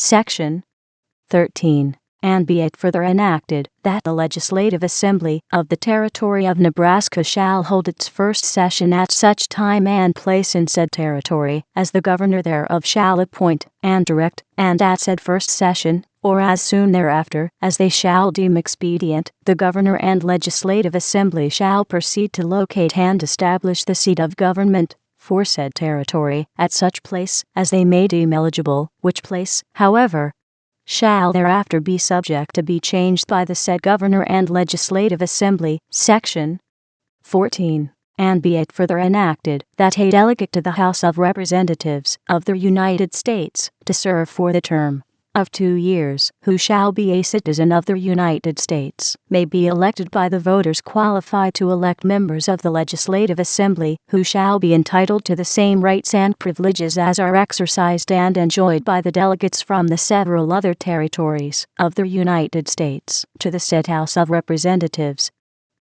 Section 13. And be it further enacted that the Legislative Assembly of the Territory of Nebraska shall hold its first session at such time and place in said territory as the governor thereof shall appoint and direct, and at said first session, or as soon thereafter as they shall deem expedient, the governor and Legislative Assembly shall proceed to locate and establish the seat of government for said territory at such place as they may deem eligible, which place, however, shall thereafter be subject to be changed by the said governor and Legislative Assembly. Section 14. And be it further enacted that a delegate to the House of Representatives of the United States to serve for the term of 2 years, who shall be a citizen of the United States, may be elected by the voters qualified to elect members of the Legislative Assembly, who shall be entitled to the same rights and privileges as are exercised and enjoyed by the delegates from the several other territories of the United States to the said House of Representatives.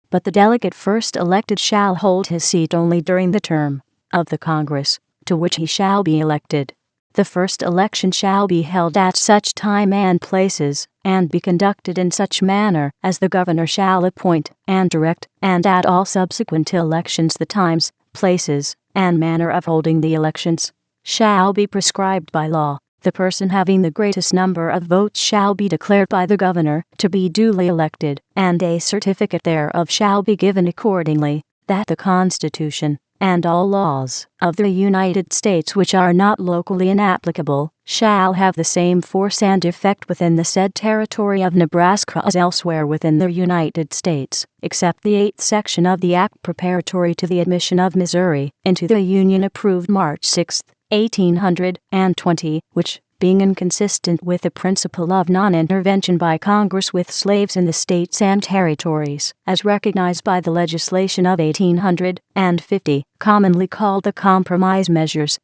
But the delegate first elected shall hold his seat only during the term of the Congress to which he shall be elected. The first election shall be held at such time and places, and be conducted in such manner as the governor shall appoint and direct, and at all subsequent elections the times, places, and manner of holding the elections shall be prescribed by law. The person having the greatest number of votes shall be declared by the governor to be duly elected, and a certificate thereof shall be given accordingly, that the Constitution and all laws of the United States which are not locally inapplicable shall have the same force and effect within the said territory of Nebraska as elsewhere within the United States, except the 8th section of the Act preparatory to the admission of Missouri into the Union approved March 6, 1820, which, being inconsistent with the principle of non-intervention by Congress with slaves in the states and territories, as recognized by the legislation of 1850, commonly called the Compromise Measures,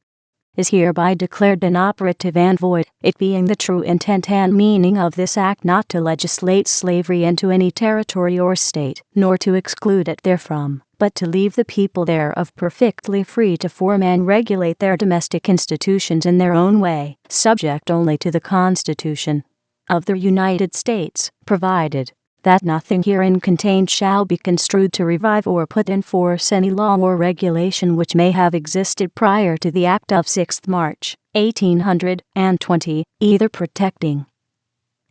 is hereby declared inoperative and void, it being the true intent and meaning of this act not to legislate slavery into any territory or state, nor to exclude it therefrom, but to leave the people thereof perfectly free to form and regulate their domestic institutions in their own way, subject only to the Constitution of the United States, provided that nothing herein contained shall be construed to revive or put in force any law or regulation which may have existed prior to the Act of 6th March, 1820, either protecting,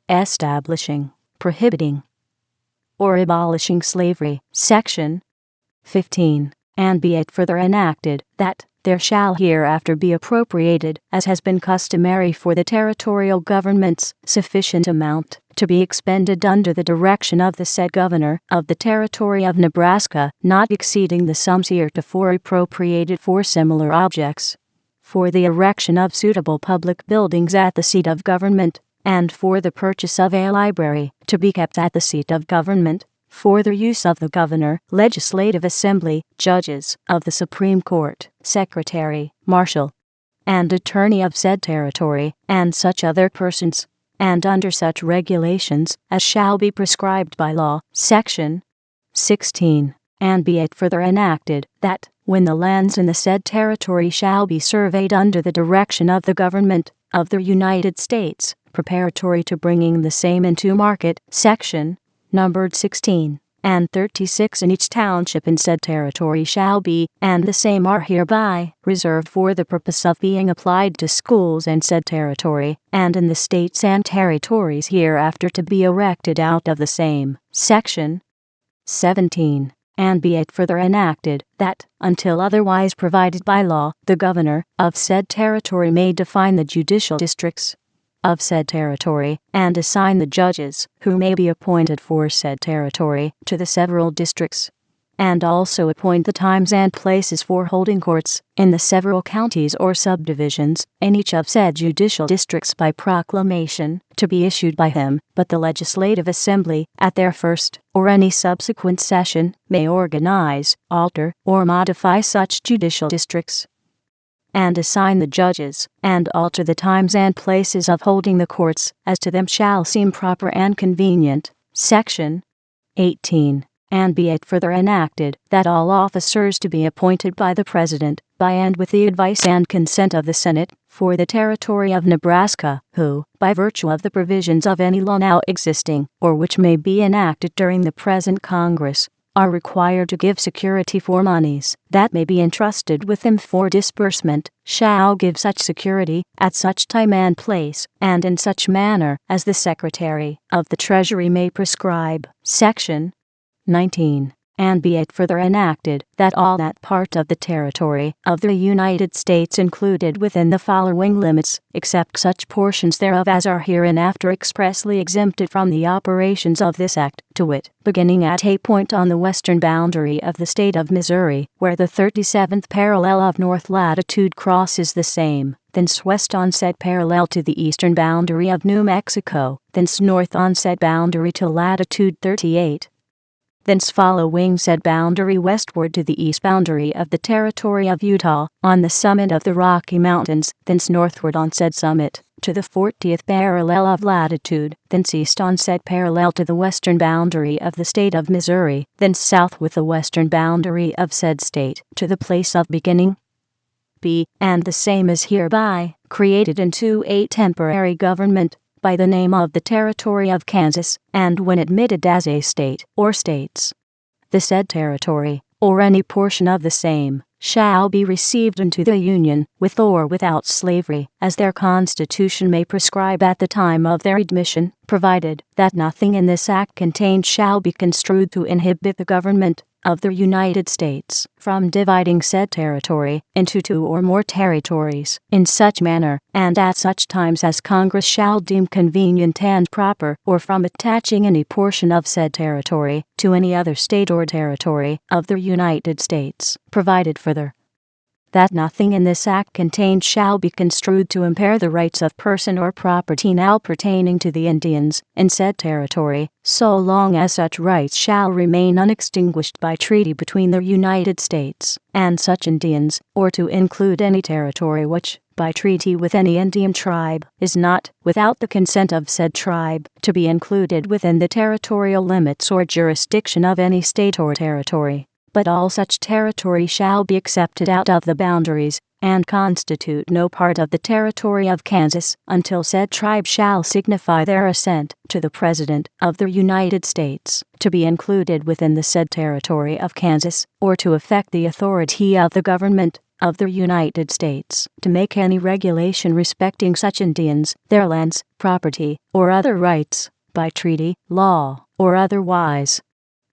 establishing, prohibiting, or abolishing slavery. Section 15. And be it further enacted that there shall hereafter be appropriated, as has been customary for the territorial governments, sufficient amount to be expended under the direction of the said governor of the territory of Nebraska, not exceeding the sums heretofore appropriated for similar objects, for the erection of suitable public buildings at the seat of government, and for the purchase of a library to be kept at the seat of government, for the use of the governor, Legislative Assembly, judges of the Supreme Court, secretary, marshal, and attorney of said territory, and such other persons, and under such regulations as shall be prescribed by law. Section 16. And be it further enacted that, when the lands in the said territory shall be surveyed under the direction of the government of the United States, preparatory to bringing the same into market, section numbered 16 and 36 in each township in said territory shall be, and the same are hereby, reserved for the purpose of being applied to schools in said territory, and in the states and territories hereafter to be erected out of the same. Section 17. And be it further enacted that, until otherwise provided by law, the governor of said territory may define the judicial districts of said territory, and assign the judges who may be appointed for said territory to the several districts, and also appoint the times and places for holding courts in the several counties or subdivisions in each of said judicial districts by proclamation to be issued by him, but the Legislative Assembly, at their first or any subsequent session, may organize, alter, or modify such judicial districts, and assign the judges, and alter the times and places of holding the courts, as to them shall seem proper and convenient. Section 18. and be it further enacted that all officers to be appointed by the President, by and with the advice and consent of the Senate, for the territory of Nebraska, who, by virtue of the provisions of any law now existing, or which may be enacted during the present Congress, are required to give security for moneys that may be entrusted with them for disbursement, shall give such security at such time and place, and in such manner as the Secretary of the Treasury may prescribe. Section 19. And be it further enacted that all that part of the territory of the United States included within the following limits, except such portions thereof as are hereinafter expressly exempted from the operations of this act, to wit, beginning at a point on the western boundary of the state of Missouri, where the 37th parallel of north latitude crosses the same, thence west on said parallel to the eastern boundary of New Mexico, thence north on said boundary to latitude 38. Thence following said boundary westward to the east boundary of the territory of Utah, on the summit of the Rocky Mountains, thence northward on said summit, to the 40th parallel of latitude, thence east on said parallel to the western boundary of the state of Missouri, thence south with the western boundary of said state, to the place of beginning. B. And the same is hereby created into a temporary government, by the name of the territory of Kansas, and when admitted as a state, or states, the said territory, or any portion of the same, shall be received into the Union, with or without slavery, as their Constitution may prescribe at the time of their admission, provided that nothing in this act contained shall be construed to inhibit the government of the United States from dividing said territory into two or more territories, in such manner, and at such times as Congress shall deem convenient and proper, or from attaching any portion of said territory to any other state or territory of the United States, provided further that nothing in this act contained shall be construed to impair the rights of person or property now pertaining to the Indians in said territory, so long as such rights shall remain unextinguished by treaty between the United States and such Indians, or to include any territory which, by treaty with any Indian tribe, is not, without the consent of said tribe, to be included within the territorial limits or jurisdiction of any state or territory. But all such territory shall be accepted out of the boundaries, and constitute no part of the territory of Kansas, until said tribe shall signify their assent to the President of the United States, to be included within the said territory of Kansas, or to affect the authority of the government of the United States to make any regulation respecting such Indians, their lands, property, or other rights, by treaty, law, or otherwise,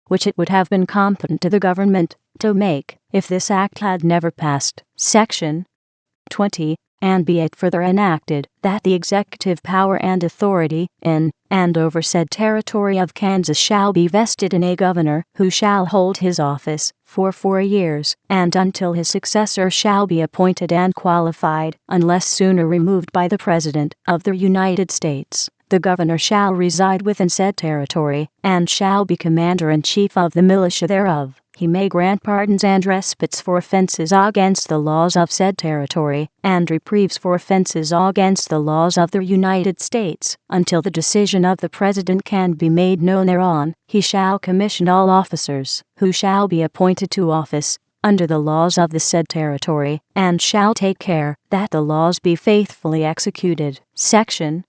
which it would have been competent to the government to make, if this act had never passed. Section 20. And be it further enacted that the executive power and authority in and over said territory of Kansas shall be vested in a governor, who shall hold his office for 4 years, and until his successor shall be appointed and qualified, unless sooner removed by the President of the United States. The governor shall reside within said territory, and shall be commander-in-chief of the militia thereof. He may grant pardons and respites for offenses against the laws of said territory, and reprieves for offenses against the laws of the United States, until the decision of the President can be made known thereon. He shall commission all officers, who shall be appointed to office, under the laws of the said territory, and shall take care that the laws be faithfully executed. Section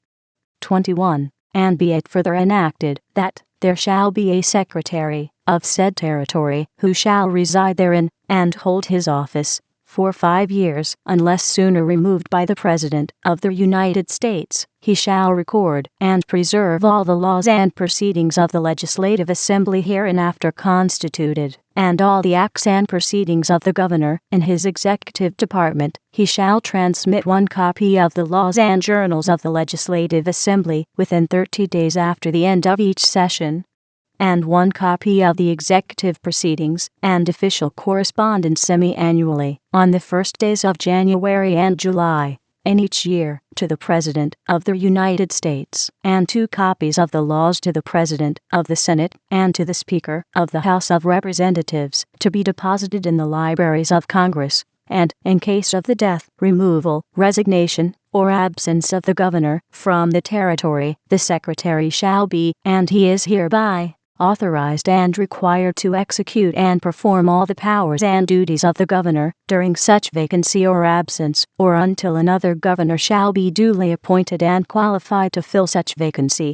21. And be it further enacted that there shall be a secretary of said territory, who shall reside therein, and hold his office for 5 years, unless sooner removed by the President of the United States. He shall record and preserve all the laws and proceedings of the Legislative Assembly hereinafter constituted, and all the acts and proceedings of the governor in his executive department. He shall transmit 1 copy of the laws and journals of the Legislative Assembly within 30 days after the end of each session, and 1 copy of the executive proceedings and official correspondence semi-annually, on the first days of January and July in each year, to the President of the United States, and 2 copies of the laws to the President of the Senate and to the Speaker of the House of Representatives, to be deposited in the libraries of Congress, and, in case of the death, removal, resignation, or absence of the governor from the territory, the Secretary shall be, and he is hereby authorized and required to execute and perform all the powers and duties of the governor during such vacancy or absence, or until another governor shall be duly appointed and qualified to fill such vacancy.